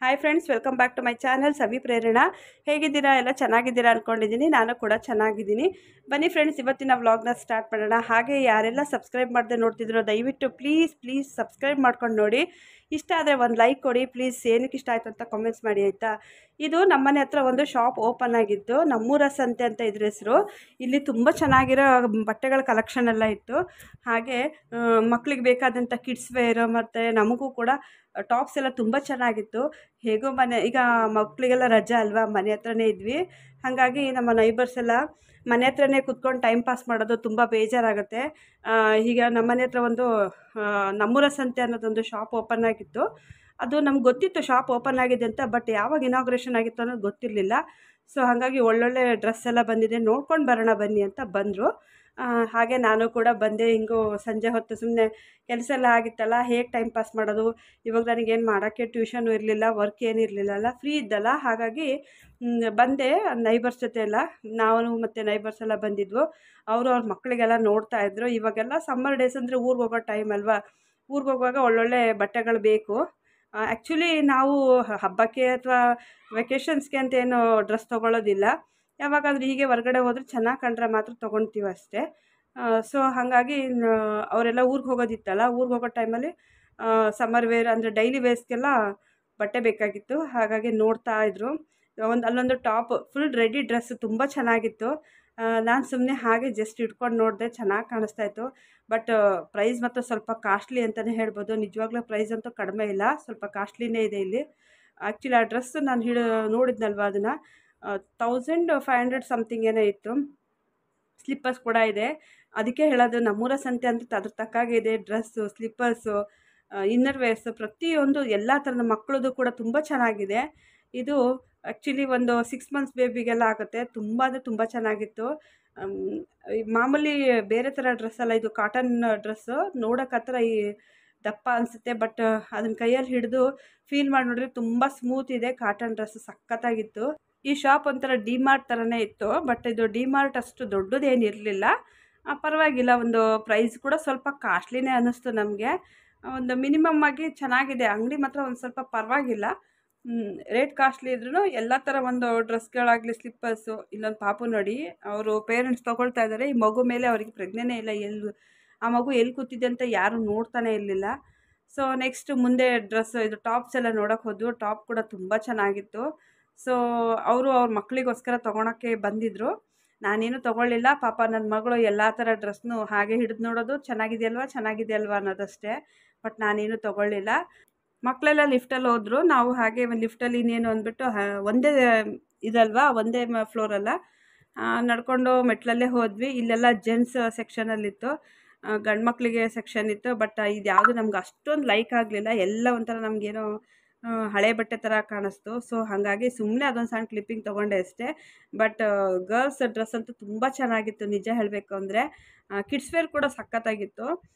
Hi friends, welcome back to my channel Savi Prerana. ಹೇಗಿದ್ದೀರಾ? ಎಲ್ಲ ಚೆನ್ನಾಗಿದ್ದೀರಾ ಅಂದ್ಕೊಂಡಿದ್ದೀನಿ. ನಾನು ಕೂಡ ಚೆನ್ನಾಗಿದ್ದೀನಿ. ಬನ್ನಿ ಫ್ರೆಂಡ್ಸ್, ಇವತ್ತಿನ ವ್ಲಾಗ್ನ ಸ್ಟಾರ್ಟ್ ಮಾಡೋಣ. ಹಾಗೆ ಯಾರೆಲ್ಲ ಸಬ್ಸ್ಕ್ರೈಬ್ ಮಾಡದೆ ನೋಡ್ತಿದ್ರೋ ದಯವಿಟ್ಟು ಪ್ಲೀಸ್ ಸಬ್ಸ್ಕ್ರೈಬ್ ಮಾಡ್ಕೊಂಡು ನೋಡಿ. ಇಷ್ಟ ಆದರೆ ಒಂದು ಲೈಕ್ ಕೊಡಿ ಪ್ಲೀಸ್. ಏನಕ್ಕೆ ಇಷ್ಟ ಆಯಿತು ಅಂತ ಕಾಮೆಂಟ್ಸ್ ಮಾಡಿ ಆಯಿತಾ. ಇದು ನಮ್ಮನೆ ಹತ್ರ ಒಂದು ಶಾಪ್ ಓಪನ್ ಆಗಿತ್ತು, ನಮ್ಮೂರ ಸಂತೆ ಅಂತ ಇದ್ರ ಹೆಸರು. ಇಲ್ಲಿ ತುಂಬ ಚೆನ್ನಾಗಿರೋ ಬಟ್ಟೆಗಳ ಕಲೆಕ್ಷನ್ ಎಲ್ಲ ಇತ್ತು. ಹಾಗೆ ಮಕ್ಕಳಿಗೆ ಬೇಕಾದಂಥ ಕಿಡ್ಸ್ ವೇರ್ ಮತ್ತು ನಮಗೂ ಕೂಡ ಟಾಪ್ಸ್ ಎಲ್ಲ ತುಂಬ ಚೆನ್ನಾಗಿತ್ತು. ಹೇಗೋ ಈಗ ಮಕ್ಕಳಿಗೆಲ್ಲ ರಜೆ ಅಲ್ವಾ, ಮನೆ ಹತ್ರನೇ ಇದ್ವಿ. ಹಾಗಾಗಿ ನಮ್ಮ ನೈಬರ್ಸ್ ಎಲ್ಲ ಮನೆ ಹತ್ರನೇ ಕುತ್ಕೊಂಡು ಟೈಮ್ ಪಾಸ್ ಮಾಡೋದು ತುಂಬ ಬೇಜಾರಾಗುತ್ತೆ. ಈಗ ನಮ್ಮ ಮನೆ ಹತ್ರ ಒಂದು ನಮ್ಮೂರ ಸಂತೆ ಅನ್ನೋದೊಂದು ಶಾಪ್ ಓಪನ್ ಆಗಿತ್ತು. ಅದು ನಮ್ಗೆ ಗೊತ್ತಿತ್ತು ಶಾಪ್ ಓಪನ್ ಆಗಿದೆ ಅಂತ, ಬಟ್ ಯಾವಾಗ ಇನಾಗ್ರೇಷನ್ ಆಗಿತ್ತು ಅನ್ನೋದು ಗೊತ್ತಿರಲಿಲ್ಲ. ಸೊ ಹಾಗಾಗಿ ಒಳ್ಳೊಳ್ಳೆ ಡ್ರೆಸ್ ಎಲ್ಲ ಬಂದಿದೆ, ನೋಡ್ಕೊಂಡು ಬರೋಣ ಬನ್ನಿ ಅಂತ ಬಂದರು. ಹಾಗೆ ನಾನು ಕೂಡ ಬಂದೆ. ಹಿಂಗೂ ಸಂಜೆ ಹೊತ್ತು ಸುಮ್ಮನೆ ಕೆಲಸ ಎಲ್ಲ ಆಗಿತ್ತಲ್ಲ, ಹೇಗೆ ಟೈಮ್ ಪಾಸ್ ಮಾಡೋದು. ಇವಾಗ ನನಗೇನು ಮಾಡೋಕ್ಕೆ ಟ್ಯೂಷನು ಇರಲಿಲ್ಲ, ವರ್ಕ್ ಏನಿರಲಿಲ್ಲ, ಫ್ರೀ ಇದ್ದಲ್ಲ. ಹಾಗಾಗಿ ಬಂದೆ. ನೈಬರ್ಸ್ ಜೊತೆ ಎಲ್ಲ ನಾವು ಮತ್ತು ನೈಬರ್ಸ್ ಎಲ್ಲ ಬಂದಿದ್ವು. ಅವರು ಅವ್ರ ಮಕ್ಕಳಿಗೆಲ್ಲ ನೋಡ್ತಾಯಿದ್ರು. ಇವಾಗೆಲ್ಲ ಸಮ್ಮರ್ ಡೇಸ್ ಅಂದರೆ ಊರಿಗೆ ಹೋಗೋ ಟೈಮ್ ಅಲ್ವಾ. ಊರಿಗೆ ಹೋಗುವಾಗ ಒಳ್ಳೊಳ್ಳೆ ಬಟ್ಟೆಗಳು ಬೇಕು. ಆ್ಯಕ್ಚುಲಿ ನಾವು ಹಬ್ಬಕ್ಕೆ ಅಥವಾ ವೆಕೇಷನ್ಸ್ಗೆ ಅಂತ ಏನು ಡ್ರೆಸ್ ತೊಗೊಳ್ಳೋದಿಲ್ಲ. ಯಾವಾಗಾದರೂ ಹೀಗೆ ಹೊರಗಡೆ ಹೋದರೆ ಚೆನ್ನಾಗಿ ಕಂಡ್ರೆ ಮಾತ್ರ ತೊಗೊಳ್ತೀವಿ ಅಷ್ಟೇ. ಸೊ ಹಾಗಾಗಿ ಅವರೆಲ್ಲ ಊರಿಗೆ ಹೋಗೋದಿತ್ತಲ್ಲ, ಊರಿಗೆ ಹೋಗೋ ಟೈಮಲ್ಲಿ ಸಮ್ಮರ್ ವೇರ್ ಅಂದರೆ ಡೈಲಿ ವೇರ್ಸ್ಗೆಲ್ಲ ಬಟ್ಟೆ ಬೇಕಾಗಿತ್ತು. ಹಾಗಾಗಿ ನೋಡ್ತಾ ಇದ್ರು. ಅಲ್ಲೊಂದು ಟಾಪ್ ಫುಲ್ ರೆಡಿ ಡ್ರೆಸ್ ತುಂಬ ಚೆನ್ನಾಗಿತ್ತು. ನಾನು ಸುಮ್ಮನೆ ಹಾಗೆ ಜಸ್ಟ್ ಇಟ್ಕೊಂಡು ನೋಡಿದೆ, ಚೆನ್ನಾಗಿ ಕಾಣಿಸ್ತಾಯಿತ್ತು. ಬಟ್ ಪ್ರೈಸ್ ಮಾತ್ರ ಸ್ವಲ್ಪ ಕಾಸ್ಟ್ಲಿ ಅಂತಲೇ ಹೇಳ್ಬೋದು. ನಿಜವಾಗ್ಲೂ ಪ್ರೈಸ್ ಅಂತೂ ಕಡಿಮೆ ಇಲ್ಲ, ಸ್ವಲ್ಪ ಕಾಸ್ಟ್ಲಿನೇ ಇದೆ ಇಲ್ಲಿ. ಆ್ಯಕ್ಚುಲಿ ಆ ಡ್ರೆಸ್ ನಾನು ನೋಡಿದ್ನಲ್ವ, ಅದನ್ನು 1500 ಸಮಥಿಂಗ್ ಏನೋ ಇತ್ತು. ಸ್ಲಿಪ್ಪರ್ಸ್ ಕೂಡ ಇದೆ. ಅದಕ್ಕೆ ಹೇಳೋದು ನಮ್ಮೂರ ಸಂತೆ ಅಂತ ಅದ್ರ ತಕ್ಕಾಗೆ ಇದೆ. ಡ್ರೆಸ್ಸು, ಸ್ಲಿಪ್ಪರ್ಸು, ಇನ್ನರ್ ವೇರ್ಸು, ಪ್ರತಿಯೊಂದು ಎಲ್ಲ ಥರದ ಮಕ್ಕಳದು ಕೂಡ ತುಂಬ ಚೆನ್ನಾಗಿದೆ. ಇದು ಆ್ಯಕ್ಚುಲಿ ಒಂದು 6 ಮಂತ್ಸ್ ಬೇಬಿಗೆಲ್ಲ ಆಗುತ್ತೆ. ತುಂಬ ಅಂದರೆ ತುಂಬ ಚೆನ್ನಾಗಿತ್ತು. ಮಾಮೂಲಿ ಬೇರೆ ಥರ ಡ್ರೆಸ್ ಅಲ್ಲ, ಇದು ಕಾಟನ್ ಡ್ರೆಸ್ಸು. ನೋಡೋಕೆ ಆ ಥರ ಈ ದಪ್ಪ ಅನಿಸುತ್ತೆ, ಬಟ್ ಅದನ್ನ ಕೈಯಲ್ಲಿ ಹಿಡಿದು ಫೀಲ್ ಮಾಡಿ ನೋಡಿದ್ರೆ ತುಂಬ ಸ್ಮೂತ್ ಇದೆ. ಕಾಟನ್ ಡ್ರೆಸ್ ಸಖತ್ತಾಗಿತ್ತು. ಈ ಶಾಪ್ ಒಂಥರ ಡಿಮಾರ್ಟ್ ಥರನೇ ಇತ್ತು, ಬಟ್ ಇದು ಡಿಮಾರ್ಟ್ ಅಷ್ಟು ದೊಡ್ಡದೇನಿರಲಿಲ್ಲ. ಪರವಾಗಿಲ್ಲ, ಒಂದು ಪ್ರೈಸ್ ಕೂಡ ಸ್ವಲ್ಪ ಕಾಸ್ಟ್ಲಿನೇ ಅನ್ನಿಸ್ತು ನಮಗೆ. ಒಂದು ಮಿನಿಮಮ್ ಆಗಿ ಚೆನ್ನಾಗಿದೆ ಅಂಗಡಿ ಮಾತ್ರ. ಒಂದು ಸ್ವಲ್ಪ ಪರವಾಗಿಲ್ಲ, ರೇಟ್ ಕಾಸ್ಟ್ಲಿ ಇದ್ರೂ ಎಲ್ಲ ಥರ ಒಂದು ಡ್ರೆಸ್ಗಳಾಗಲಿ, ಸ್ಲಿಪ್ಪರ್ಸು. ಇಲ್ಲೊಂದು ಪಾಪು ನೋಡಿ, ಅವರು ಪೇರೆಂಟ್ಸ್ ತೊಗೊಳ್ತಾ ಇದ್ದಾರೆ. ಈ ಮಗು ಮೇಲೆ ಅವರಿಗೆ ಪ್ರಜ್ಞೆನೇ ಇಲ್ಲ, ಆ ಮಗು ಎಲ್ಲಿ ಕೂತಿದೆ ಅಂತ ಯಾರೂ ನೋಡ್ತಾನೆ ಇರಲಿಲ್ಲ. ಸೊ ನೆಕ್ಸ್ಟ್ ಮುಂದೆ ಡ್ರೆಸ್ ಇದು ಟಾಪ್ಸ್ ಎಲ್ಲ ನೋಡೋಕೆ ಹೋದ್ವು. ಟಾಪ್ ಕೂಡ ತುಂಬ ಚೆನ್ನಾಗಿತ್ತು. ಸೊ ಅವರು ಅವ್ರ ಮಕ್ಕಳಿಗೋಸ್ಕರ ತೊಗೊಳಕ್ಕೆ ಬಂದಿದ್ದರು. ನಾನೇನು ತೊಗೊಳ್ಳಿಲ್ಲ. ಪಾಪ ನನ್ನ ಮಗಳು ಎಲ್ಲ ಥರ ಡ್ರೆಸ್ನು ಹಾಗೆ ಹಿಡಿದು ನೋಡೋದು, ಚೆನ್ನಾಗಿದೆಯಲ್ವಾ ಅನ್ನೋದಷ್ಟೇ. ಬಟ್ ನಾನೇನು ತೊಗೊಳ್ಳಿಲ್ಲ. ಮಕ್ಕಳೆಲ್ಲ ಲಿಫ್ಟಲ್ಲಿ ಹೋದರು. ನಾವು ಹಾಗೆ ಲಿಫ್ಟಲ್ಲಿ ಇನ್ನೇನು ಅಂದ್ಬಿಟ್ಟು ಒಂದೇ ಇದಲ್ವಾ, ಒಂದೇ ಫ್ಲೋರಲ್ಲ, ನಡ್ಕೊಂಡು ಮೆಟ್ಲಲ್ಲೇ ಹೋದ್ವಿ. ಇಲ್ಲೆಲ್ಲ ಜೆಂಟ್ಸ್ ಸೆಕ್ಷನಲ್ಲಿತ್ತು, ಗಂಡು ಮಕ್ಕಳಿಗೆ ಸೆಕ್ಷನ್ ಇತ್ತು. ಬಟ್ ಇದು ಯಾವುದು ನಮ್ಗೆ ಅಷ್ಟೊಂದು ಲೈಕ್ ಆಗಲಿಲ್ಲ. ಎಲ್ಲ ಒಂಥರ ನಮಗೇನೋ ಹಳೆ ಬಟ್ಟೆ ಥರ ಕಾಣಿಸ್ತು. ಸೊ ಹಾಗಾಗಿ ಸುಮ್ಮನೆ ಅದೊಂದು ಸಣ್ಣ ಕ್ಲಿಪ್ಪಿಂಗ್ ತೊಗೊಂಡೆ ಅಷ್ಟೇ. ಬಟ್ ಗರ್ಲ್ಸ್ ಡ್ರೆಸ್ ಅಂತೂ ತುಂಬ ಚೆನ್ನಾಗಿತ್ತು ನಿಜ ಹೇಳಬೇಕು ಅಂದರೆ. ಕಿಡ್ಸ್ ವೇರ್ ಕೂಡ ಸಖತ್ತಾಗಿತ್ತು.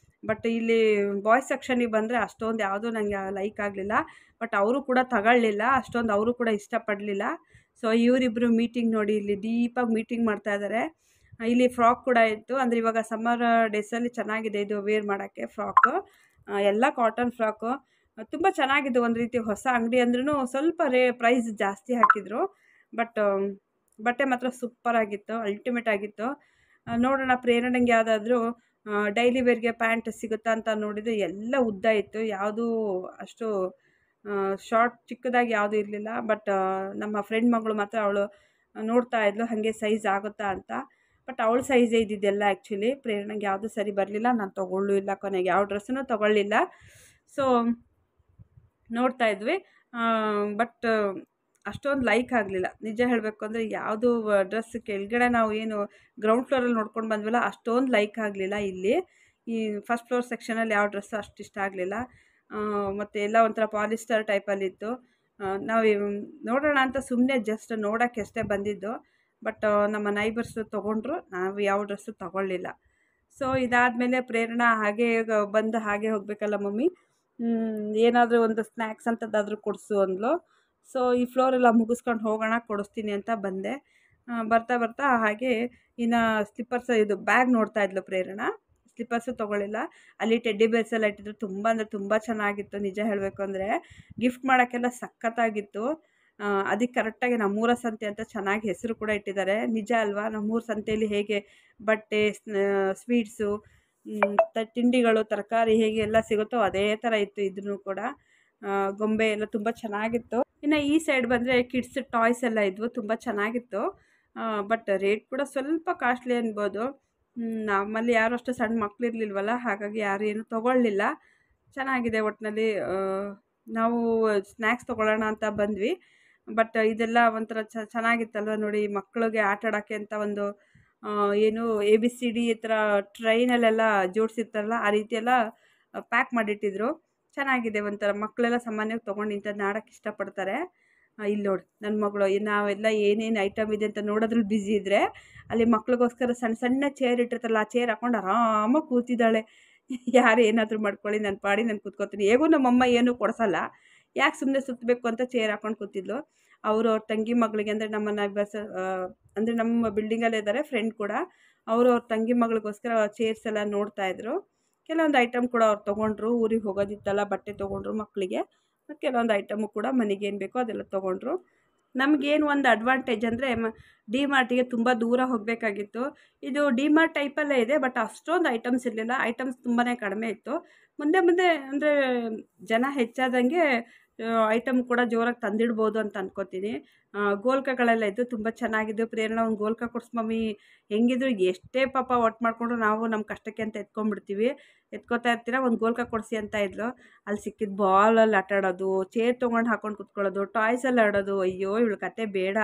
ಬಟ್ ಇಲ್ಲಿ ಬಾಯ್ಸ್ ಸೆಕ್ಷನಿಗೆ ಬಂದರೆ ಅಷ್ಟೊಂದು ಯಾವುದೂ ನನಗೆ ಲೈಕ್ ಆಗಲಿಲ್ಲ. ಬಟ್ ಅವರು ಕೂಡ ತಗೊಳ್ಳಿಲ್ಲ, ಅಷ್ಟೊಂದು ಅವರು ಕೂಡ ಇಷ್ಟಪಡಲಿಲ್ಲ. ಸೊ ಇವರಿಬ್ಬರು ಮೀಟಿಂಗ್ ನೋಡಿ, ಇಲ್ಲಿ ಡೀಪಾಗಿ ಮೀಟಿಂಗ್ ಮಾಡ್ತಾಯಿದ್ದಾರೆ. ಇಲ್ಲಿ ಫ್ರಾಕ್ ಕೂಡ ಇತ್ತು. ಅಂದರೆ ಇವಾಗ ಸಮ್ಮರ್ ಡೇಸಲ್ಲಿ ಚೆನ್ನಾಗಿದೆ ಇದು ವೇರ್ ಮಾಡೋಕ್ಕೆ ಫ್ರಾಕು. ಎಲ್ಲ ಕಾಟನ್ ಫ್ರಾಕು ತುಂಬ ಚೆನ್ನಾಗಿದ್ದು. ಒಂದು ರೀತಿ ಹೊಸ ಅಂಗಡಿ ಅಂದ್ರೂ ಸ್ವಲ್ಪ ಪ್ರೈಸ್ ಜಾಸ್ತಿ ಹಾಕಿದರು. ಬಟ್ ಬಟ್ಟೆ ಮಾತ್ರ ಸೂಪರಾಗಿತ್ತು, ಅಲ್ಟಿಮೇಟ್ ಆಗಿತ್ತು. ನೋಡೋಣ ಪ್ರೇರಣೆಗೆ ಯಾವುದಾದ್ರೂ ಡೈಲಿ ವೇರ್ಗೆ ಪ್ಯಾಂಟ್ ಸಿಗುತ್ತಾ ಅಂತ ನೋಡಿದರೆ ಎಲ್ಲ ಉದ್ದ ಇತ್ತು, ಯಾವುದೂ ಅಷ್ಟು ಶಾರ್ಟ್ ಚಿಕ್ಕದಾಗಿ ಯಾವುದೂ ಇರಲಿಲ್ಲ. ಬಟ್ ನಮ್ಮ ಫ್ರೆಂಡ್ ಮಗಳು ಮಾತ್ರ ಅವಳು ನೋಡ್ತಾ ಇದ್ಲು ಹಾಗೆ ಸೈಜ್ ಆಗುತ್ತಾ ಅಂತ. ಬಟ್ ಅವಳ ಸೈಜೇ ಇದ್ದಿದ್ದೆಲ್ಲ. ಆ್ಯಕ್ಚುಲಿ ಪ್ರೇರಣೆಗೆ ಯಾವುದೂ ಸರಿ ಬರಲಿಲ್ಲ. ನಾನು ತೊಗೊಳ್ಳೂ ಇಲ್ಲ, ಕೊನೆಗೆ ಯಾವ ಡ್ರೆಸ್ಸನ್ನು ತೊಗೊಳ್ಳಿಲ್ಲ. ಸೊ ನೋಡ್ತಾ ಇದ್ವಿ. ಬಟ್ ಅಷ್ಟೊಂದು ಲೈಕ್ ಆಗಲಿಲ್ಲ ನಿಜ ಹೇಳಬೇಕು ಅಂದರೆ. ಯಾವುದು ಡ್ರೆಸ್ ಕೆಳಗಡೆ ನಾವು ಏನು ಗ್ರೌಂಡ್ ಫ್ಲೋರಲ್ಲಿ ನೋಡ್ಕೊಂಡು ಬಂದ್ವಲ್ಲ, ಅಷ್ಟೊಂದು ಲೈಕ್ ಆಗಲಿಲ್ಲ. ಇಲ್ಲಿ ಈ ಫಸ್ಟ್ ಫ್ಲೋರ್ ಸೆಕ್ಷನಲ್ಲಿ ಯಾವ ಡ್ರೆಸ್ಸು ಅಷ್ಟು ಇಷ್ಟ ಆಗಲಿಲ್ಲ. ಮತ್ತು ಎಲ್ಲ ಒಂಥರ ಪಾಲಿಸ್ಟರ್ ಟೈಪಲ್ಲಿತ್ತು. ನಾವು ನೋಡೋಣ ಅಂತ ಸುಮ್ಮನೆ ಜಸ್ಟ್ ನೋಡೋಕ್ಕೆ ಅಷ್ಟೇ ಬಂದಿದ್ದು. ಬಟ್ ನಮ್ಮ ನೈಬರ್ಸು ತೊಗೊಂಡ್ರು, ನಾವು ಯಾವ ಡ್ರೆಸ್ಸು ತೊಗೊಳ್ಳಿಲ್ಲ. ಸೊ ಇದಾದಮೇಲೆ ಪ್ರೇರಣಾ ಹಾಗೆ ಬಂದು ಹಾಗೆ ಹೋಗಬೇಕಲ್ಲ ಮಮ್ಮಿ, ಏನಾದರೂ ಒಂದು ಸ್ನ್ಯಾಕ್ಸ್ ಅಂತದ್ದಾದರೂ ಕೊಡಿಸು ಅಂದ್ಲು. ಸೊ ಈ ಫ್ಲೋರೆಲ್ಲ ಮುಗಿಸ್ಕೊಂಡು ಹೋಗೋಣ, ಕೊಡಿಸ್ತೀನಿ ಅಂತ ಬಂದೆ. ಬರ್ತಾ ಹಾಗೆ ಇನ್ನು ಸ್ಲಿಪ್ಪರ್ಸ್ ಇದು ಬ್ಯಾಗ್ ನೋಡ್ತಾ ಇದ್ಲು ಪ್ರೇರಣಾ. ಸ್ಲಿಪ್ಪರ್ಸು ತೊಗೊಳ್ಳಿಲ್ಲ. ಅಲ್ಲಿ ಟೆಡ್ಡಿ ಬೇರ್ಸ್ ಎಲ್ಲ ಇಟ್ಟಿದ್ರು. ತುಂಬ ಅಂದರೆ ತುಂಬ ಚೆನ್ನಾಗಿತ್ತು ನಿಜ ಹೇಳಬೇಕು ಅಂದರೆ. ಗಿಫ್ಟ್ ಮಾಡೋಕ್ಕೆಲ್ಲ ಸಖತ್ತಾಗಿತ್ತು. ಅದಕ್ಕೆ ಕರೆಕ್ಟಾಗಿ ನಮ್ಮೂರ ಸಂತೆ ಅಂತ ಚೆನ್ನಾಗಿ ಹೆಸರು ಕೂಡ ಇಟ್ಟಿದ್ದಾರೆ. ನಿಜ ಅಲ್ವಾ? ನಮ್ಮೂರ ಸಂತೆಯಲ್ಲಿ ಹೇಗೆ ಬಟ್ಟೆ, ಸ್ವೀಟ್ಸು, ತಿಂಡಿಗಳು, ತರಕಾರಿ ಹೇಗೆ ಎಲ್ಲ ಸಿಗುತ್ತೋ ಅದೇ ಥರ ಇತ್ತು ಇದನ್ನು ಕೂಡ. ಗೊಂಬೆ ಎಲ್ಲ ತುಂಬ ಚೆನ್ನಾಗಿತ್ತು. ಇನ್ನು ಈ ಸೈಡ್ ಬಂದರೆ ಕಿಡ್ಸ್ ಟಾಯ್ಸ್ ಎಲ್ಲ ಇದ್ವು, ತುಂಬ ಚೆನ್ನಾಗಿತ್ತು. ಬಟ್ ರೇಟ್ ಕೂಡ ಸ್ವಲ್ಪ ಕಾಸ್ಟ್ಲಿ ಅನ್ಬೋದು. ನಮ್ಮಲ್ಲಿ ಯಾರು ಅಷ್ಟು ಸಣ್ಣ ಮಕ್ಕಳಿರ್ಲಿಲ್ವಲ್ಲ, ಹಾಗಾಗಿ ಯಾರು ಏನು ತೊಗೊಳ್ಳಿಲ್ಲ. ಚೆನ್ನಾಗಿದೆ ಒಟ್ಟಿನಲ್ಲಿ. ನಾವು ಸ್ನ್ಯಾಕ್ಸ್ ತೊಗೊಳ್ಳೋಣ ಅಂತ ಬಂದ್ವಿ. ಬಟ್ ಇದೆಲ್ಲ ಒಂಥರ ಚೆನ್ನಾಗಿತ್ತಲ್ವ ನೋಡಿ, ಮಕ್ಕಳಿಗೆ ಆಟ ಆಡೋಕ್ಕೆ ಅಂತ ಒಂದು ಏನು ABCD ಈ ಥರ ಟ್ರೈನಲ್ಲೆಲ್ಲ ಜೋಡಿಸಿರ್ತಾರಲ್ಲ ಆ ರೀತಿ ಎಲ್ಲ ಪ್ಯಾಕ್ ಮಾಡಿಟ್ಟಿದ್ರು. ಚೆನ್ನಾಗಿದೆ ಒಂಥರ. ಮಕ್ಕಳೆಲ್ಲ ಸಾಮಾನ್ಯವಾಗಿ ತೊಗೊಂಡು ಇಂಥದ್ದನ್ನ ಆಡೋಕ್ಕೆ ಇಷ್ಟಪಡ್ತಾರೆ. ಇಲ್ಲಿ ನೋಡಿ ನನ್ನ ಮಗಳು ನಾವೆಲ್ಲ ಏನೇನು ಐಟಮ್ ಇದೆ ಅಂತ ನೋಡೋದ್ರಲ್ಲಿ ಬ್ಯುಸಿ ಇದ್ದರೆ, ಅಲ್ಲಿ ಮಕ್ಳಿಗೋಸ್ಕರ ಸಣ್ಣ ಸಣ್ಣ ಚೇರ್ ಇಟ್ಟಿರ್ತಾರಲ್ಲ ಆ ಚೇರ್ ಹಾಕೊಂಡು ಆರಾಮಾಗಿ ಕೂತಿದ್ದಾಳೆ. ಯಾರು ಏನಾದರೂ ಮಾಡ್ಕೊಳ್ಳಿ, ನನ್ನ ಪಾಡಿ ನಾನು ಕೂತ್ಕೋತೀನಿ. ಹೇಗೂ ನಮ್ಮಮ್ಮ ಏನೂ ಕೊಡಿಸಲ್ಲ, ಯಾಕೆ ಸುಮ್ಮನೆ ಸುತ್ತಬೇಕು ಅಂತ ಚೇರ್ ಹಾಕೊಂಡು ಕೂತಿದ್ಲು. ಅವರು ಅವ್ರ ತಂಗಿ ಮಗಳಿಗೆ, ಅಂದರೆ ನಮ್ಮನ್ನು ಅಂದರೆ ನಮ್ಮ ಬಿಲ್ಡಿಂಗಲ್ಲೇ ಇದ್ದಾರೆ ಫ್ರೆಂಡ್ ಕೂಡ, ಅವರು ಅವ್ರ ತಂಗಿ ಮಗಳಿಗೋಸ್ಕರ ಚೇರ್ಸ್ ಎಲ್ಲ ನೋಡ್ತಾಯಿದ್ರು. ಕೆಲವೊಂದು ಐಟಮ್ ಕೂಡ ಅವ್ರು ತೊಗೊಂಡ್ರು. ಊರಿಗೆ ಹೋಗೋದಿತ್ತಲ್ಲ, ಬಟ್ಟೆ ತೊಗೊಂಡ್ರು ಮಕ್ಕಳಿಗೆ. ಕೆಲವೊಂದು ಐಟಮು ಕೂಡ ಮನೆಗೇನು ಬೇಕೋ ಅದೆಲ್ಲ ತೊಗೊಂಡ್ರು. ನಮಗೇನು ಒಂದು ಅಡ್ವಾಂಟೇಜ್ ಅಂದರೆ ಡಿ ಮಾರ್ಟಿಗೆ ತುಂಬ ದೂರ ಹೋಗಬೇಕಾಗಿತ್ತು. ಇದು ಡಿ ಮಾರ್ಟ್ ಟೈಪಲ್ಲೇ ಇದೆ, ಬಟ್ ಅಷ್ಟೊಂದು ಐಟಮ್ಸ್ ಇರಲಿಲ್ಲ. ಐಟಮ್ಸ್ ತುಂಬಾ ಕಡಿಮೆ ಇತ್ತು. ಮುಂದೆ ಮುಂದೆ ಅಂದರೆ ಜನ ಹೆಚ್ಚಾದಂಗೆ ಐಟಮ್ ಕೂಡ ಜೋರಾಗಿ ತಂದಿಡ್ಬೋದು ಅಂತ ಅನ್ಕೋತೀನಿ. ಗೋಲ್ಕಗಳೆಲ್ಲ ಇದ್ದು ತುಂಬ ಚೆನ್ನಾಗಿದ್ದು. ಪ್ರೇರಣಾ ಒಂದು ಗೋಲ್ಕ ಕೊಡ್ಸು ಮಮ್ಮಿ, ಹೆಂಗಿದ್ರು ಎಷ್ಟೇ ಪಾಪ ಒಟ್ಟು ಮಾಡಿಕೊಂಡ್ರು ನಾವು ನಮ್ಮ ಕಷ್ಟಕ್ಕೆ ಅಂತ ಎತ್ಕೊಂಡ್ಬಿಡ್ತೀವಿ. ಎತ್ಕೋತಾ ಇರ್ತೀರ, ಒಂದು ಗೋಲ್ಕ ಕೊಡಿಸಿ ಅಂತ ಇದ್ಲು. ಅಲ್ಲಿ ಸಿಕ್ಕಿದ್ದು ಬಾಲಲ್ಲಿ ಆಟ ಆಡೋದು, ಚೇರ್ ತೊಗೊಂಡು ಹಾಕೊಂಡು ಕುತ್ಕೊಳ್ಳೋದು, ಟಾಯ್ಸಲ್ಲಿ ಆಡೋದು. ಅಯ್ಯೋ ಇವಳು ಕತೆ ಬೇಡ.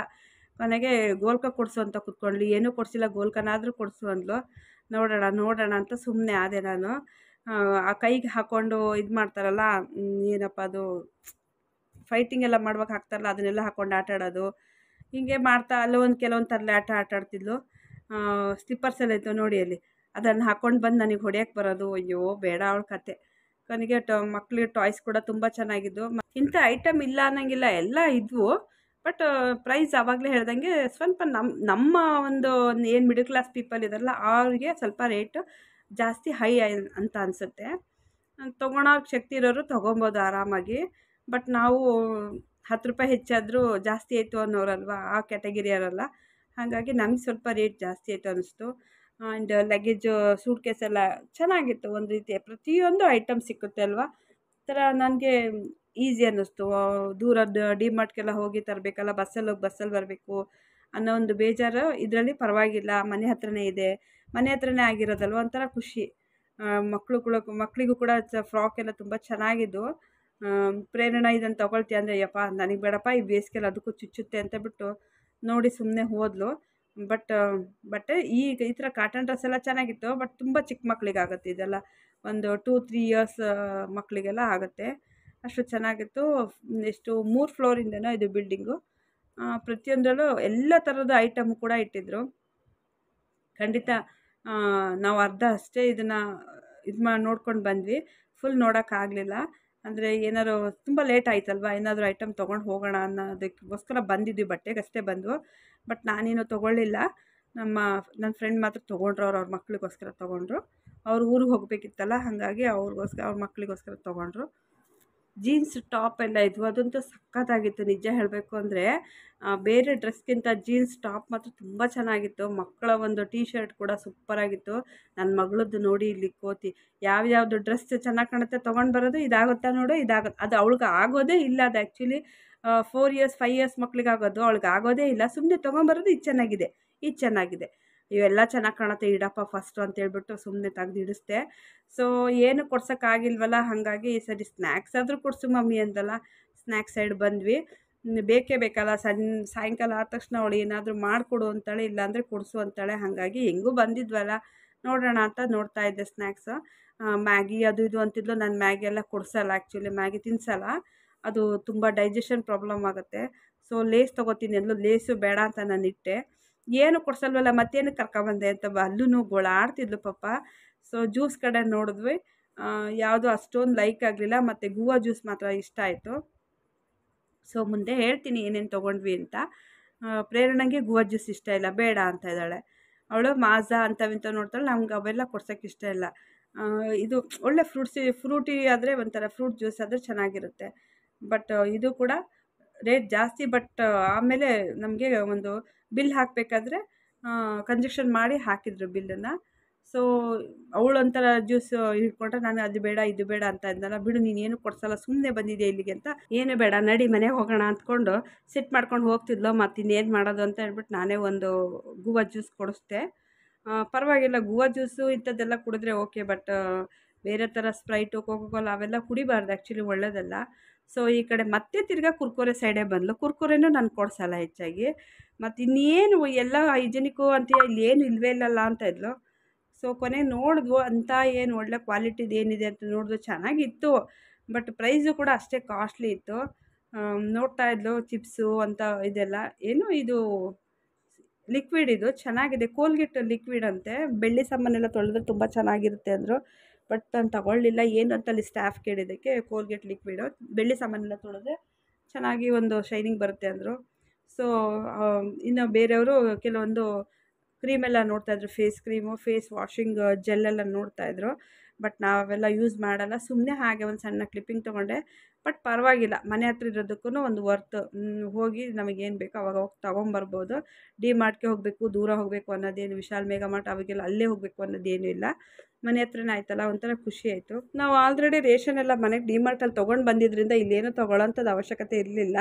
ಕೊನೆಗೆ ಗೋಲ್ಕ ಕೊಡಿಸು ಅಂತ ಕುತ್ಕೊಂಡ್ಲಿ. ಏನೂ ಕೊಡಿಸಿಲ್ಲ, ಗೋಲ್ಕನಾದರೂ ಕೊಡಿಸು ಅಂದ್ಲು. ನೋಡೋಣ ಅಂತ ಸುಮ್ಮನೆ ಆದೆ ನಾನು. ಆ ಕೈಗೆ ಹಾಕ್ಕೊಂಡು ಇದು ಮಾಡ್ತಾರಲ್ಲ, ಏನಪ್ಪ ಅದು ಫೈಟಿಂಗ್ ಎಲ್ಲ ಮಾಡುವಾಗ ಹಾಕ್ತಾರಲ್ಲ, ಅದನ್ನೆಲ್ಲ ಹಾಕ್ಕೊಂಡು ಆಟ ಆಡೋದು. ಹೀಗೆ ಮಾಡ್ತಾ ಅಲ್ಲೊಂದು ಕೆಲವೊಂದು ಥರಲೆ ಆಟ ಆಡ್ತಿದ್ಲು. ಸ್ಲಿಪ್ಪರ್ಸ್ ಎಲ್ಲ ಇತ್ತು ನೋಡಿ ಅಲ್ಲಿ, ಅದನ್ನು ಹಾಕ್ಕೊಂಡು ಬಂದು ನನಗೆ ಹೊಡೆಯೋಕ್ಕೆ ಬರೋದು. ಅಯ್ಯೋ ಬೇಡ ಅವಳ ಕತೆ. ಕೊನೆಗೆ ಮಕ್ಕಳಿಗೆ ಟಾಯ್ಸ್ ಕೂಡ ತುಂಬ ಚೆನ್ನಾಗಿದ್ದು. ಇಂಥ ಐಟಮ್ ಇಲ್ಲ ಅನ್ನೋಂಗಿಲ್ಲ, ಎಲ್ಲ ಇದ್ವು. ಬಟ್ ಪ್ರೈಸ್ ಆವಾಗಲೇ ಹೇಳ್ದಂಗೆ ಸ್ವಲ್ಪ ನಮ್ಮ ಒಂದು ಏನು ಮಿಡಲ್ ಕ್ಲಾಸ್ ಪೀಪಲ್ ಇದಾರಲ್ಲ ಅವ್ರಿಗೆ ಸ್ವಲ್ಪ ರೇಟ್ ಜಾಸ್ತಿ ಹೈ ಅಂತ ಅನಿಸುತ್ತೆ. ತೊಗೊಳೋ ಶಕ್ತಿ ಇರೋರು ತೊಗೊಬೋದು ಆರಾಮಾಗಿ. ಬಟ್ ನಾವು 10 ರೂಪಾಯಿ ಹೆಚ್ಚಾದರೂ ಜಾಸ್ತಿ ಆಯಿತು ಅನ್ನೋರಲ್ವ, ಆ ಕ್ಯಾಟಗಿರಿಯವರಲ್ಲ. ಹಾಗಾಗಿ ನಮಗೆ ಸ್ವಲ್ಪ ರೇಟ್ ಜಾಸ್ತಿ ಆಯಿತು ಅನ್ನಿಸ್ತು. ಆ್ಯಂಡ್ ಲಗೇಜು, ಸೂಟ್ ಕೇಸ್ ಎಲ್ಲ ಚೆನ್ನಾಗಿತ್ತು. ಒಂದು ರೀತಿ ಪ್ರತಿಯೊಂದು ಐಟಮ್ ಸಿಕ್ಕುತ್ತೆ ಅಲ್ವಾ, ಥರ ನನಗೆ ಈಸಿ ಅನ್ನಿಸ್ತು. ದೂರದ ಡಿ ಮಾರ್ಟ್ಗೆಲ್ಲ ಹೋಗಿ ತರಬೇಕಲ್ಲ, ಬಸ್ಸಲ್ಲಿ ಹೋಗಿ ಬಸ್ಸಲ್ಲಿ ಬರಬೇಕು ಅನ್ನೋ ಒಂದು ಬೇಜಾರು. ಇದರಲ್ಲಿ ಪರವಾಗಿಲ್ಲ, ಮನೆ ಹತ್ರನೇ ಇದೆ, ಮನೆ ಹತ್ರನೇ ಆಗಿರೋದಲ್ವ, ಒಂಥರ ಖುಷಿ. ಮಕ್ಕಳಿಗೂ ಕೂಡ ಫ್ರಾಕ್ ಎಲ್ಲ ತುಂಬ ಚೆನ್ನಾಗಿದ್ದು. ಪ್ರೇರಣಾ ಇದನ್ನು ತೊಗೊಳ್ತೀಯ ಅಂದರೆ, ಯಪ್ಪ ನನಗೆ ಬೇಡಪ್ಪ, ಈ ಬೇಸಿಗೆಲ್ಲ ಅದಕ್ಕೂ ಚುಚ್ಚುತ್ತೆ ಅಂತ ಬಿಟ್ಟು ನೋಡಿ ಸುಮ್ಮನೆ ಹೋದ್ಲು. ಬಟ್ ಈ ಥರ ಕಾಟನ್ ಡ್ರೆಸ್ ಎಲ್ಲ ಚೆನ್ನಾಗಿತ್ತು. ಬಟ್ ತುಂಬ ಚಿಕ್ಕ ಮಕ್ಕಳಿಗಾಗುತ್ತೆ ಇದೆಲ್ಲ, ಒಂದು 2-3 ಇಯರ್ಸ್ ಮಕ್ಕಳಿಗೆಲ್ಲ ಆಗುತ್ತೆ. ಅಷ್ಟು ಚೆನ್ನಾಗಿತ್ತು. ಎಷ್ಟು 3 ಫ್ಲೋರಿಂದನೋ ಇದು ಬಿಲ್ಡಿಂಗು. ಪ್ರತಿಯೊಂದರಲ್ಲೂ ಎಲ್ಲ ಥರದ ಐಟಮ್ ಕೂಡ ಇಟ್ಟಿದ್ರು. ಖಂಡಿತ ನಾವು ಅರ್ಧ ಅಷ್ಟೇ ಇದನ್ನು ನೋಡ್ಕೊಂಡು ಬಂದ್ವಿ. ಫುಲ್ ನೋಡೋಕ್ಕಾಗಲಿಲ್ಲ. ಅಂದರೆ ಏನಾದ್ರು ತುಂಬ ಲೇಟ್ ಆಯ್ತಲ್ವ, ಏನಾದರೂ ಐಟಮ್ ತೊಗೊಂಡು ಹೋಗೋಣ ಅನ್ನೋದಕ್ಕೋಸ್ಕರ ಬಂದಿದ್ವಿ. ಬಟ್ಟೆಗಷ್ಟೇ ಬಂದವು. ಬಟ್ ನಾನೇನು ತೊಗೊಳ್ಳಿಲ್ಲ. ನನ್ನ ಫ್ರೆಂಡ್ ಮಾತ್ರ ತೊಗೊಂಡ್ರು. ಅವ್ರ ಮಕ್ಕಳಿಗೋಸ್ಕರ ತೊಗೊಂಡ್ರು. ಅವ್ರು ಊರಿಗೆ ಹೋಗಬೇಕಿತ್ತಲ್ಲ, ಹಾಗಾಗಿ ಅವ್ರ ಮಕ್ಕಳಿಗೋಸ್ಕರ ತೊಗೊಂಡ್ರು. ಜೀನ್ಸ್ ಟಾಪ್ ಎಲ್ಲ ಇದ್ವು, ಅದಂತೂ ಸಖತ್ತಾಗಿತ್ತು ನಿಜ ಹೇಳಬೇಕು ಅಂದರೆ. ಬೇರೆ ಡ್ರೆಸ್ಗಿಂತ ಜೀನ್ಸ್ ಟಾಪ್ ಮಾತ್ರ ತುಂಬ ಚೆನ್ನಾಗಿತ್ತು. ಮಕ್ಕಳ ಒಂದು ಟೀ ಶರ್ಟ್ ಕೂಡ ಸೂಪರಾಗಿತ್ತು. ನನ್ನ ಮಗಳದ್ದು ನೋಡಿ ಇಲ್ಲಿ ಕೋತಿ, ಯಾವ್ಯಾವುದು ಡ್ರೆಸ್ ಚೆನ್ನಾಗಿ ಕಾಣುತ್ತೆ ತೊಗೊಂಡು ಬರೋದು, ಇದಾಗುತ್ತಾ ನೋಡು, ಇದಾಗುತ್ತೆ. ಅದು ಅವಳಿಗೆ ಆಗೋದೇ ಇಲ್ಲ. ಅದು ಆ್ಯಕ್ಚುಲಿ 4 ಇಯರ್ಸ್ 5 ಇಯರ್ಸ್ ಮಕ್ಳಿಗೆ ಆಗೋದು, ಅವಳಿಗೆ ಆಗೋದೇ ಇಲ್ಲ. ಸುಮ್ಮನೆ ತೊಗೊಂಬರೋದು, ಇದು ಚೆನ್ನಾಗಿದೆ, ಇವೆಲ್ಲ ಚೆನ್ನಾಗಿ ಕಾಣುತ್ತೆ, ಇಡಪ್ಪ ಫಸ್ಟು ಅಂತೇಳ್ಬಿಟ್ಟು ಸುಮ್ಮನೆ ತೆಗ್ದು ಇಡಿಸ್ದೆ. ಸೊ ಏನು ಕೊಡ್ಸೋಕ್ಕಾಗಿಲ್ವಲ್ಲ, ಹಾಗಾಗಿ ಈ ಸರಿ ಸ್ನ್ಯಾಕ್ಸ್ ಆದರೂ ಕೊಡಿಸು ಮಮ್ಮಿ ಅಂತಲ್ಲ, ಸ್ನ್ಯಾಕ್ಸ್ ಸೈಡ್ ಬಂದ್ವಿ. ಬೇಕೇ ಬೇಕಲ್ಲ, ಸಾಯಂಕಾಲ ಆದ ತಕ್ಷಣ ಅವಳು ಏನಾದರೂ ಮಾಡಿಕೊಡು ಅಂತಾಳೆ, ಇಲ್ಲಾಂದರೆ ಕೊಡಿಸು ಅಂತಾಳೆ. ಹಾಗಾಗಿ ಹೆಂಗೂ ಬಂದಿದ್ವಲ್ಲ, ನೋಡೋಣ ಅಂತ ನೋಡ್ತಾ ಇದ್ದೆ ಸ್ನ್ಯಾಕ್ಸು. ಮ್ಯಾಗಿ ಅದು ಇದು ಅಂತಿದ್ಲು. ನಾನು ಮ್ಯಾಗಿ ಎಲ್ಲ ಕೊಡಿಸಲ್ಲ, ಆ್ಯಕ್ಚುಲಿ ಮ್ಯಾಗಿ ತಿನ್ನಿಸಲ್ಲ, ಅದು ತುಂಬ ಡೈಜೆಷನ್ ಪ್ರಾಬ್ಲಮ್ ಆಗುತ್ತೆ. ಸೊ ಲೇಸ್ ತೊಗೋತೀನಿ ಅಂದ್ಲು, ಲೇಸು ಬೇಡ ಅಂತ ನಾನು ಇಟ್ಟೆ. ಏನು ಕೊಡಿಸಲ್ವಲ್ಲ, ಮತ್ತೇನು ಕರ್ಕೊಬಂದೆ ಅಂತ ಅಲ್ಲೂ ಗೋಳಾಡ್ತಿದ್ಲು ಪಾಪ. ಸೊ ಜ್ಯೂಸ್ ಕಡೆ ನೋಡಿದ್ವಿ, ಯಾವುದು ಅಷ್ಟೊಂದು ಲೈಕ್ ಆಗಲಿಲ್ಲ. ಮತ್ತು ಗೂವಾ ಜ್ಯೂಸ್ ಮಾತ್ರ ಇಷ್ಟ ಆಯಿತು. ಸೊ ಮುಂದೆ ಹೇಳ್ತೀನಿ ಏನೇನು ತೊಗೊಂಡ್ವಿ ಅಂತ. ಪ್ರೇರಣೆಗೆ ಗೂವಾ ಜ್ಯೂಸ್ ಇಷ್ಟ ಇಲ್ಲ, ಬೇಡ ಅಂತ ಇದ್ದಾಳೆ. ಅವಳು ಮಾಝಾ ಅಂಥವಿಂಥವು ನೋಡ್ತಾಳೆ. ನಮ್ಗೆ ಅವೆಲ್ಲ ಕೊಡ್ಸೋಕ್ಕೆ ಇಷ್ಟ ಇಲ್ಲ. ಇದು ಒಳ್ಳೆ ಫ್ರೂಟಿ ಆದರೆ ಒಂಥರ ಫ್ರೂಟ್ ಜ್ಯೂಸ್ ಆದರೆ ಚೆನ್ನಾಗಿರುತ್ತೆ. ಬಟ್ ಇದು ಕೂಡ ರೇಟ್ ಜಾಸ್ತಿ. ಬಟ್ ಆಮೇಲೆ ನಮಗೆ ಒಂದು ಬಿಲ್ ಹಾಕಬೇಕಾದ್ರೆ ಕಂಜೆಕ್ಷನ್ ಮಾಡಿ ಹಾಕಿದ್ರು ಬಿಲ್ಲನ್ನು. ಸೊ ಅವಳೊಂಥರ ಜ್ಯೂಸ್ ಹಿಡ್ಕೊಂಡ್ರೆ ನಾನು ಅದು ಬೇಡ ಇದು ಬೇಡ ಅಂತ ಇದ್ದಲ್ಲ. ಬಿಡು ನೀನೇನು ಕೊಡ್ಸಲ್ಲ, ಸುಮ್ಮನೆ ಬಂದಿದೆ ಇಲ್ಲಿಗೆ ಅಂತ, ಏನು ಬೇಡ ನಡಿ ಮನೆಗೆ ಹೋಗೋಣ ಅಂದ್ಕೊಂಡು ಸಿಟ್ಟು ಮಾಡ್ಕೊಂಡು ಹೋಗ್ತಿದ್ಲು. ಮತ್ತು ಇನ್ನೇನು ಮಾಡೋದು ಅಂತ ಹೇಳ್ಬಿಟ್ಟು ನಾನೇ ಒಂದು ಗೂವಾ ಜ್ಯೂಸ್ ಕೊಡಿಸ್ದೆ. ಪರವಾಗಿಲ್ಲ, ಗೂವಾ ಜ್ಯೂಸು ಇಂಥದ್ದೆಲ್ಲ ಕುಡಿದ್ರೆ ಓಕೆ. ಬಟ್ ಬೇರೆ ಥರ ಸ್ಪ್ರೈಟು ಕೋಕೋಕೋಲಾ ಅವೆಲ್ಲ ಕುಡಿಬಾರ್ದು, ಆ್ಯಕ್ಚುಲಿ ಒಳ್ಳೆಯದಲ್ಲ. ಸೊ ಈ ಕಡೆ ಮತ್ತೆ ತಿರ್ಗಾ ಕುರ್ಕುರೆ ಸೈಡೇ ಬಂದಳು. ಕುರ್ಕುರೆನೂ ನಾನು ಕೊಡಿಸಲ್ಲ ಹೆಚ್ಚಾಗಿ. ಮತ್ತು ಇನ್ನೇನು ಎಲ್ಲ ಹೈಜಿನಿಕ್ಕು ಅಂತ ಇಲ್ಲಿ ಏನು ಇಲ್ಲವೇ ಇಲ್ಲಲ್ಲ ಅಂತ ಇದ್ಲು. ಸೊ ಕೊನೆಗೆ ನೋಡಿದ್ವು ಅಂತ ಏನು ಒಳ್ಳೆ ಕ್ವಾಲಿಟಿದು ಏನಿದೆ ಅಂತ ನೋಡಿದ್ವು. ಚೆನ್ನಾಗಿತ್ತು, ಬಟ್ ಪ್ರೈಸು ಕೂಡ ಅಷ್ಟೇ ಕಾಸ್ಟ್ಲಿ ಇತ್ತು. ನೋಡ್ತಾ ಇದ್ಲು ಚಿಪ್ಸು ಅಂತ ಇದೆಲ್ಲ. ಏನು ಇದು ಲಿಕ್ವಿಡ್, ಇದು ಚೆನ್ನಾಗಿದೆ, ಕೋಲ್ಗೇಟ್ ಲಿಕ್ವಿಡ್ ಅಂತೆ. ಬೆಳ್ಳಿ ಸಾಮಾನೆಲ್ಲ ತೊಳೆದ್ರೆ ತುಂಬ ಚೆನ್ನಾಗಿರುತ್ತೆ ಅಂದರು. ಬಟ್ ನಾನು ತಗೊಳ್ಳಿಲ್ಲ. ಏನು ಅಂತ ಅಲ್ಲಿ ಸ್ಟಾಫ್ ಕೇಳಿದ್ದಕ್ಕೆ ಕೋಲ್ಗೇಟ್ ಲಿಕ್ವಿಡು ಬೆಳ್ಳಿ ಸಾಮಾನೆಲ್ಲ ತೊಳೆದ್ರೆ ಚೆನ್ನಾಗಿ ಒಂದು ಶೈನಿಂಗ್ ಬರುತ್ತೆ ಅಂದರು. ಸೊ ಇನ್ನು ಬೇರೆಯವರು ಕೆಲವೊಂದು ಕ್ರೀಮೆಲ್ಲ ನೋಡ್ತಾಯಿದ್ರು, ಫೇಸ್ ಕ್ರೀಮು, ಫೇಸ್ ವಾಷಿಂಗ್ ಜೆಲ್ಲೆಲ್ಲ ನೋಡ್ತಾಯಿದ್ರು. ಬಟ್ ನಾವೆಲ್ಲ ಯೂಸ್ ಮಾಡಲ್ಲ. ಸುಮ್ಮನೆ ಹಾಗೆ ಒಂದು ಸಣ್ಣ ಕ್ಲಿಪ್ಪಿಂಗ್ ತೊಗೊಂಡೆ. ಬಟ್ ಪರವಾಗಿಲ್ಲ, ಮನೆ ಹತ್ರ ಇರೋದಕ್ಕೂ ಒಂದು ವರ್ತ್. ಹೋಗಿ ನಮಗೇನು ಬೇಕೋ ಅವಾಗ ಹೋಗಿ ತೊಗೊಂಬರ್ಬೋದು. ಡಿ ಮಾರ್ಟ್ಗೆ ಹೋಗಬೇಕು, ದೂರ ಹೋಗಬೇಕು ಅನ್ನೋದೇನು, ವಿಶಾಲ್ ಮೇಘಾ ಮಾರ್ಟ್ ಅವಾಗೆಲ್ಲ ಅಲ್ಲೇ ಹೋಗಬೇಕು ಅನ್ನೋದೇನು ಇಲ್ಲ. ಮನೆ ಹತ್ರನೇ ಆಯ್ತಲ್ಲ, ಒಂಥರ ಖುಷಿ ಆಯಿತು. ನಾವು ಆಲ್ರೆಡಿ ರೇಷನ್ ಎಲ್ಲ ಮನೆಗೆ ಡಿ ಮಾರ್ಟಲ್ಲಿ ತೊಗೊಂಡು ಬಂದಿದ್ದರಿಂದ ಇಲ್ಲೇನೂ ತೊಗೊಳ್ಳೋಂಥದ್ದು ಅವಶ್ಯಕತೆ ಇರಲಿಲ್ಲ.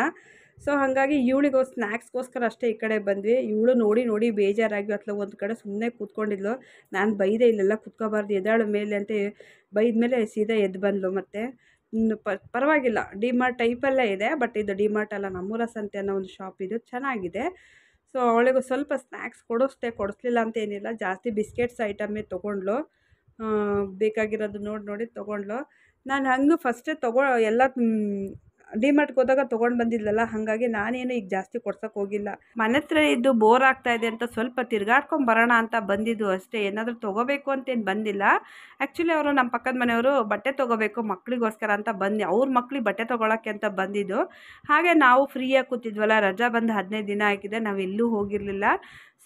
ಸೊ ಹಾಗಾಗಿ ಇವಳಿಗೆ ಸ್ನ್ಯಾಕ್ಸ್ಗೋಸ್ಕರ ಅಷ್ಟೇ ಈ ಕಡೆ ಬಂದ್ವಿ. ಇವಳು ನೋಡಿ ಬೇಜಾರಾಗಿ ಅಥವಾ ಒಂದು ಕಡೆ ಸುಮ್ಮನೆ ಕೂತ್ಕೊಂಡಿದ್ಲು. ನಾನು ಬೈದೆ, ಇಲ್ಲೆಲ್ಲ ಕೂತ್ಕೋಬಾರ್ದು, ಎದ್ದಾಳು ಮೇಲೆ ಅಂತ ಬೈದ ಮೇಲೆ ಸೀದಾ ಎದ್ದು ಬಂದ್ಲು. ಮತ್ತು ಪರವಾಗಿಲ್ಲ, ಡಿ ಮಾರ್ಟ್ ಟೈಪಲ್ಲೇ ಇದೆ. ಬಟ್ ಇದು ಡಿ ಮಾರ್ಟ್ ಅಲ್ಲ, ನಮ್ಮೂರ ಸಂತೆ ಅನ್ನೋ ಒಂದು ಶಾಪ್ ಇದು, ಚೆನ್ನಾಗಿದೆ. ಸೊ ಅವಳಿಗೂ ಸ್ವಲ್ಪ ಸ್ನ್ಯಾಕ್ಸ್ ಕೊಡಿಸ್ಲಿಲ್ಲ ಅಂತ ಏನಿಲ್ಲ. ಜಾಸ್ತಿ ಬಿಸ್ಕೆಟ್ಸ್ ಐಟಮೇ ತೊಗೊಂಡ್ಲು. ಬೇಕಾಗಿರೋದು ನೋಡಿ ತೊಗೊಂಡ್ಲು. ನಾನು ಹಂಗೆ ಫಸ್ಟೇ ಎಲ್ಲ ಡಿ ಮಾರ್ಟ್ಗೆ ಹೋದಾಗ ತೊಗೊಂಡು ಬಂದಿದ್ಲಲ್ಲ, ಹಾಗಾಗಿ ನಾನೇನು ಈಗ ಜಾಸ್ತಿ ಕೊಡ್ಸೋಕೆ ಹೋಗಿಲ್ಲ. ಮನೆ ಹತ್ರ ಇದ್ದು ಬೋರ್ ಆಗ್ತಾಯಿದೆ ಅಂತ ಸ್ವಲ್ಪ ತಿರ್ಗಾಡ್ಕೊಂಡು ಬರೋಣ ಅಂತ ಬಂದಿದ್ದು ಅಷ್ಟೇ. ಏನಾದರೂ ತೊಗೋಬೇಕು ಅಂತೇನು ಬಂದಿಲ್ಲ. ಆ್ಯಕ್ಚುಲಿ ಅವರು ನಮ್ಮ ಪಕ್ಕದ ಮನೆಯವರು ಬಟ್ಟೆ ತೊಗೋಬೇಕು ಮಕ್ಕಳಿಗೋಸ್ಕರ ಅಂತ ಬಂದು, ಅವ್ರ ಮಕ್ಳಿಗೆ ಬಟ್ಟೆ ತೊಗೊಳಕ್ಕೆ ಅಂತ ಬಂದಿದ್ದು. ಹಾಗೆ ನಾವು ಫ್ರೀಯಾಗಿ ಕೂತಿದ್ವಲ್ಲ, ರಜಾ ಬಂದು 15 ದಿನ ಆಗಿದೆ, ನಾವು ಎಲ್ಲೂ ಹೋಗಿರಲಿಲ್ಲ.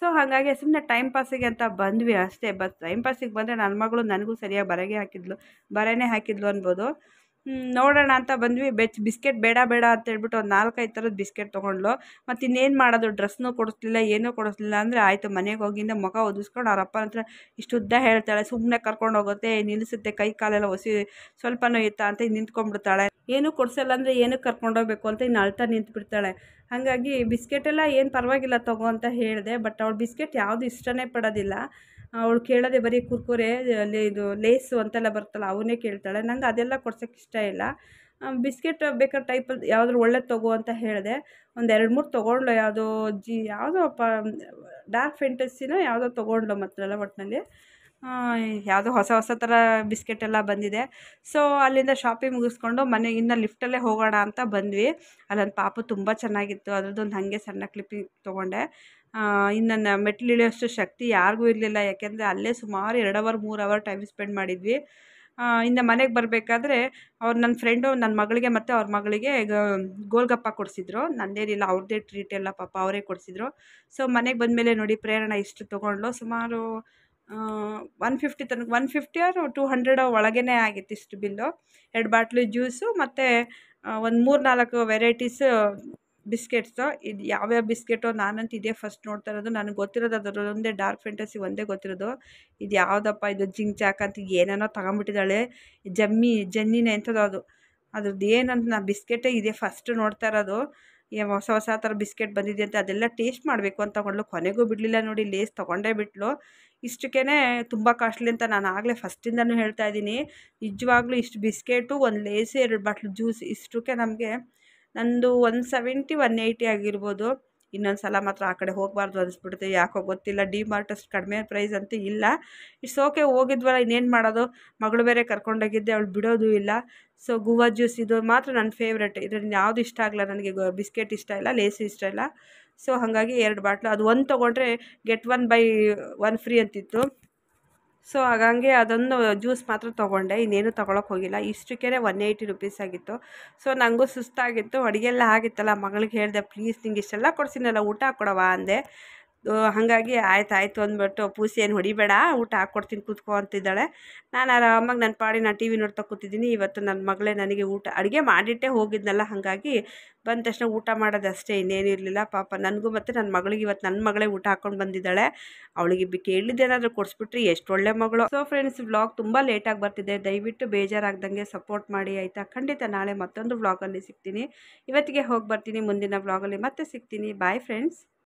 ಸೊ ಹಾಗಾಗಿ ಸುಮ್ಮನೆ ಟೈಮ್ ಪಾಸಿಗೆ ಅಂತ ಬಂದ್ವಿ ಅಷ್ಟೇ. ಟೈಮ್ ಪಾಸಿಗೆ ಬಂದರೆ ನನ್ನ ಮಗಳು ನನಗೂ ಸರಿಯಾಗಿ ಬರೆನೇ ಹಾಕಿದ್ಲು ಅನ್ಬೋದು. ನೋಡೋಣ ಅಂತ ಬಂದ್ವಿ. ಬಿಸ್ಕೆಟ್ ಬೇಡ ಅಂತ ಹೇಳ್ಬಿಟ್ಟು ಒಂದು 4-5 ಥರದ ಬಿಸ್ಕೆಟ್ ತೊಗೊಂಡ್ಲು. ಮತ್ತು ಇನ್ನೇನು ಮಾಡೋದು, ಡ್ರೆಸ್ನೂ ಕೊಡಿಸ್ಲಿಲ್ಲ, ಏನೂ ಕೊಡಿಸ್ಲಿಲ್ಲ. ಅಂದರೆ ಆಯಿತು, ಮನೆಗೆ ಹೋಗಿಂದ ಮುಖ ಒದಿಸ್ಕೊಂಡು ಅವ್ರ ಅಪ್ಪನ ಹತ್ರ ಇಷ್ಟು ಉದ್ದ ಹೇಳ್ತಾಳೆ. ಸುಮ್ಮನೆ ಕರ್ಕೊಂಡು ಹೋಗುತ್ತೆ, ನಿಲ್ಲಿಸುತ್ತೆ, ಕೈ ಕಾಲೆಲ್ಲ ಸ್ವಲ್ಪನೂ ಇತ್ತಾ ಅಂತ ನಿಂತ್ಕೊಂಡ್ಬಿಡ್ತಾಳೆ. ಏನೂ ಕೊಡಿಸಲ್ಲ ಅಂದರೆ ಏನಕ್ಕೆ ಕರ್ಕೊಂಡೋಗ್ಬೇಕು ಅಂತ ಇನ್ನು ಅಳ್ತಾ ನಿಂತ್ಬಿಡ್ತಾಳೆ. ಹಾಗಾಗಿ ಬಿಸ್ಕೆಟೆಲ್ಲ ಏನು ಪರವಾಗಿಲ್ಲ ತಗೋ ಅಂತ ಹೇಳಿದೆ. ಬಟ್ ಅವಳು ಬಿಸ್ಕೆಟ್ ಯಾವುದು ಇಷ್ಟನೇ ಪಡೋದಿಲ್ಲ. ಅವಳು ಕೇಳೋದೆ ಬರೀ ಕುರ್ಕುರೆ, ಇದು ಲೇಸು ಅಂತೆಲ್ಲ ಬರ್ತಲ್ಲ, ಅವನ್ನೇ ಕೇಳ್ತಾಳೆ. ನಂಗೆ ಅದೆಲ್ಲ ಕೊಡ್ಸೋಕ್ಕೆ ಇಷ್ಟ ಇಲ್ಲ. ಬಿಸ್ಕೆಟ್ ಬೇಕಾದ್ರೆ ಟೈಪಲ್ಲಿ ಯಾವುದಾದ್ರು ಒಳ್ಳೇದು ತಗೋ ಅಂತ ಹೇಳಿದೆ. ಒಂದು 2-3 ತೊಗೊಂಡ್ಲು. ಯಾವುದೋ ಡಾರ್ಕ್ ಫ್ಯಾಂಟಸಿನೋ ಯಾವುದೋ ತೊಗೊಂಡ್ಲು ಮಾತ್ರಲ್ಲ. ಒಟ್ಟಿನಲ್ಲಿ ಯಾವುದೋ ಹೊಸ ಥರ ಬಿಸ್ಕೆಟೆಲ್ಲ ಬಂದಿದೆ. ಸೊ ಅಲ್ಲಿಂದ ಶಾಪಿಂಗ್ ಮುಗಿಸ್ಕೊಂಡು ಇನ್ನು ಲಿಫ್ಟಲ್ಲೇ ಹೋಗೋಣ ಅಂತ ಬಂದ್ವಿ. ಅಲ್ಲೊಂದು ಪಾಪು ತುಂಬ ಚೆನ್ನಾಗಿತ್ತು, ಅದ್ರದ್ದೊಂದು ಹಾಗೆ ಸಣ್ಣ ಕ್ಲಿಪ್ಪಿಂಗ್ ತೊಗೊಂಡೆ. ಇನ್ನು ಮೆಟ್ಲು ಇಳಿಯೋಷ್ಟು ಶಕ್ತಿ ಯಾರಿಗೂ ಇರಲಿಲ್ಲ. ಯಾಕೆಂದರೆ ಅಲ್ಲೇ ಸುಮಾರು 2 ಅವರ್ 3 ಅವರ್ ಟೈಮ್ ಸ್ಪೆಂಡ್ ಮಾಡಿದ್ವಿ. ಇನ್ನು ಮನೆಗೆ ಬರಬೇಕಾದ್ರೆ ನನ್ನ ಫ್ರೆಂಡು ನನ್ನ ಮಗಳಿಗೆ ಮತ್ತು ಅವ್ರ ಮಗಳಿಗೆ ಗೋಲ್ಗಪ್ಪ ಕೊಡಿಸಿದ್ರು. ನಂದೇನಿಲ್ಲ, ಅವ್ರದ್ದೇ ಟ್ರೀಟ್ ಎಲ್ಲ ಪಾಪ ಅವರೇ ಕೊಡಿಸಿದ್ರು. ಸೊ ಮನೆಗೆ ಬಂದಮೇಲೆ ನೋಡಿ ಪ್ರೇರಣಾ ಇಷ್ಟು ತೊಗೊಂಡ್ಲು. ಸುಮಾರು 150 ತನಕ, 150 or 200 ಒಳಗೇ ಆಗಿತ್ತು ಇಷ್ಟು ಬಿಲ್ಲು. 2 ಬಾಟ್ಲು ಜ್ಯೂಸು ಮತ್ತು ಒಂದು 3-4 ವೆರೈಟೀಸು ಬಿಸ್ಕೆಟ್ಸು. ಇದು ಯಾವ್ಯಾವ ಬಿಸ್ಕೆಟು ನಾನಂತೂ ಇದೇ ಫಸ್ಟ್ ನೋಡ್ತಾ ಇರೋದು. ನನಗೆ ಗೊತ್ತಿರೋದು ಅದರೊಂದೇ ಡಾರ್ಕ್ ಫ್ಯಾಂಟಸಿ ಒಂದೇ ಗೊತ್ತಿರೋದು. ಇದು ಯಾವುದಪ್ಪ ಇದು ಜಿಂಕ್ ಚಾಕ್ ಅಂತ ಏನೇನೋ ತಗೊಂಬಿಟ್ಟಿದ್ದಾಳೆ. ಜನ್ನಿನೇ ಎಂಥದ್ದು ಅದ್ರದ್ದು ಏನಂತ ನಾನು ಬಿಸ್ಕೆಟೇ ಇದೇ ಫಸ್ಟ್ ನೋಡ್ತಾ ಇರೋದು. ಹೊಸ ಥರ ಬಿಸ್ಕೆಟ್ ಬಂದಿದೆ ಅಂತ ಅದೆಲ್ಲ ಟೇಸ್ಟ್ ಮಾಡಬೇಕು ಅಂತ ತಗೊಂಡ್ಲು. ಕೊನೆಗೂ ಬಿಡಲಿಲ್ಲ ನೋಡಿ, ಲೇಸ್ ತೊಗೊಂಡೇ ಬಿಟ್ಲು. ಇಷ್ಟಕ್ಕೇ ತುಂಬ ಕಾಸ್ಟ್ಲಿ ಅಂತ ನಾನು ಆಗಲೇ ಫಸ್ಟಿಂದನೂ ಹೇಳ್ತಾ ಇದ್ದೀನಿ. ನಿಜವಾಗ್ಲೂ ಇಷ್ಟು ಬಿಸ್ಕೆಟು, ಒಂದು ಲೇಸು, 2 ಬಾಟ್ಲು ಜ್ಯೂಸ್, ಇಷ್ಟಕ್ಕೆ ನಮಗೆ ನಂದು 170 180 ಆಗಿರ್ಬೋದು. ಇನ್ನೊಂದು ಸಲ ಮಾತ್ರ ಆ ಕಡೆ ಹೋಗಬಾರ್ದು ಅನಿಸ್ಬಿಡುತ್ತೆ, ಯಾಕೋ ಗೊತ್ತಿಲ್ಲ. ಡಿ ಮಾರ್ಟ್ ಅಷ್ಟು ಕಡಿಮೆ ಪ್ರೈಸ್ ಅಂತೂ ಇಲ್ಲ. ಇಟ್ಸ್ ಓಕೆ, ಹೋಗಿದ್ವಲ್ಲ, ಇನ್ನೇನು ಮಾಡೋದು. ಮಗಳು ಬೇರೆ ಕರ್ಕೊಂಡೋಗಿದ್ದೆ, ಅವಳು ಬಿಡೋದು ಇಲ್ಲ. ಸೊ ಗೂವಾ ಜ್ಯೂಸ್ ಇದು ಮಾತ್ರ ನನ್ನ ಫೇವ್ರೆಟ್. ಇದರಲ್ಲಿ ಯಾವುದು ಇಷ್ಟ ಆಗಲ್ಲ ನನಗೆ. ಬಿಸ್ಕೆಟ್ ಇಷ್ಟ ಇಲ್ಲ, ಲೇಸು ಇಷ್ಟ ಇಲ್ಲ. ಸೊ ಹಾಗಾಗಿ 2 ಬಾಟ್ಲು, ಅದು 1 ತೊಗೊಂಡ್ರೆ ಗೆಟ್ 1 ಬೈ 1 ಫ್ರೀ ಅಂತಿತ್ತು. ಸೊ ಹಾಗಾಗಿ ಅದೊಂದು ಜ್ಯೂಸ್ ಮಾತ್ರ ತೊಗೊಂಡೆ, ಇನ್ನೇನು ತೊಗೊಳಕ್ಕೆ ಹೋಗಿಲ್ಲ. ಇಷ್ಟಕ್ಕೇ 180 ರುಪೀಸ್ ಆಗಿತ್ತು. ಸೊ ನನಗೂ ಸುಸ್ತಾಗಿತ್ತು, ಅಡುಗೆ ಎಲ್ಲ ಆಗಿತ್ತಲ್ಲ. ಮಗಳಿಗೆ ಹೇಳಿದೆ, ಪ್ಲೀಸ್ ನಿಂಗೆ ಇಷ್ಟೆಲ್ಲ ಕೊಡ್ಸಿನಲ್ಲ, ಊಟ ಕೊಡವಾ ಅಂದೆ. ಹಾಗಾಗಿ ಆಯ್ತು ಅಂದ್ಬಿಟ್ಟು ಪೂಸಿ ಏನು ಹೊಡಿಬೇಡ, ಊಟ ಹಾಕ್ಕೊಡ್ತೀನಿ ಕೂತ್ಕೋ ಅಂತಿದ್ದಾಳೆ. ನಾನು ಆರಾಮಾಗಿ ನನ್ನ ಪಾಡಿ ನಾನು ಟಿ ವಿ ನೋಡ್ತಾ ಕೂತಿದ್ದೀನಿ. ಇವತ್ತು ನನ್ನ ಮಗಳೇ ನನಗೆ ಊಟ ಅಡುಗೆ ಮಾಡಿಟ್ಟೇ ಹೋಗಿದ್ನಲ್ಲ, ಹಾಗಾಗಿ ಬಂದ ತಕ್ಷಣ ಊಟ ಮಾಡೋದಷ್ಟೇ, ಇನ್ನೇನು ಇರಲಿಲ್ಲ. ಪಾಪ ನನಗೂ ಮತ್ತು ನನ್ನ ಮಗಳಿಗೆ ಇವತ್ತು ನನ್ನ ಮಗಳೇ ಊಟ ಹಾಕ್ಕೊಂಡು ಬಂದಿದ್ದಾಳೆ. ಅವಳಿಗೆ ಕೇಳಿದ್ದೇನಾದರೂ ಕೊಡಿಸ್ಬಿಟ್ರಿ ಎಷ್ಟು ಒಳ್ಳೆ ಮಗಳು. ಸೊ ಫ್ರೆಂಡ್ಸ್, ವ್ಲಾಗ್ ತುಂಬ ಲೇಟಾಗಿ ಬರ್ತಿದೆ, ದಯವಿಟ್ಟು ಬೇಜಾರಾಗ್ದಂಗೆ ಸಪೋರ್ಟ್ ಮಾಡಿ ಆಯಿತಾ. ಖಂಡಿತ ನಾಳೆ ಮತ್ತೊಂದು ವ್ಲಾಗಲ್ಲಿ ಸಿಗ್ತೀನಿ. ಇವತ್ತಿಗೆ ಹೋಗಿ ಬರ್ತೀನಿ, ಮುಂದಿನ ವ್ಲಾಗಲ್ಲಿ ಮತ್ತೆ ಸಿಗ್ತೀನಿ. Bye friends.